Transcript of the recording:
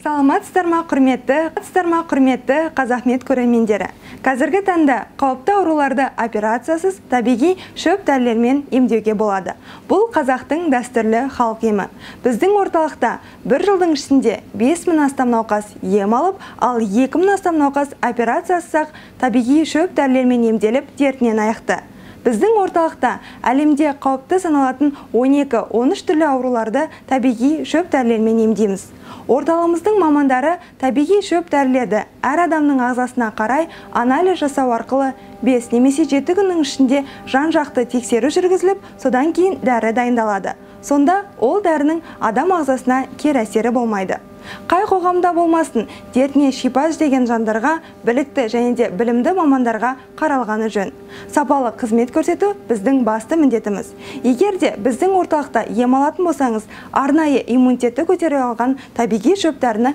Саламатсыздар ма құрметті Қазақмет көрермендері. Қазіргі таңда қауіпті ауруларды операциясыз табиғи шөп дәрілермен емдеуге болады. Бұл қазақтың дәстүрлі халық емі. Біздің орталықта бір жылдың ішінде 5000 астам науқас ем алып, ал 2000 астам науқас операциясыз табиғи шөп дәрілермен емделіп, дертінен айықты. Біздің орталықта әлемде қауіпті саналатын 12-13 түрлі ауруларды табиғи шөп дәрілермен емдейміз. Орталығымыздың мамандары табиғи шөп дәрілерді әр адамның ағзасына қарай анализ жасау арқылы 5 немесе 7 күннің ішінде жан-жақты тексеру жүргізіліп, содан кейін дәрі дайындалады. Сонда ол дәрінің адам ағзасына кері әсері болмайды. Қай қоғамда болмасын, дертіне шипа іздеген жандарға, білікті және де білімді мамандарға қаралғаны жөн. Сапалы қызмет көрсету біздің басты міндетіміз. Егер де біздің орталықта ем алатын болсаңыз, арнайы иммунитетті көтере алған табиғи шөп дәріні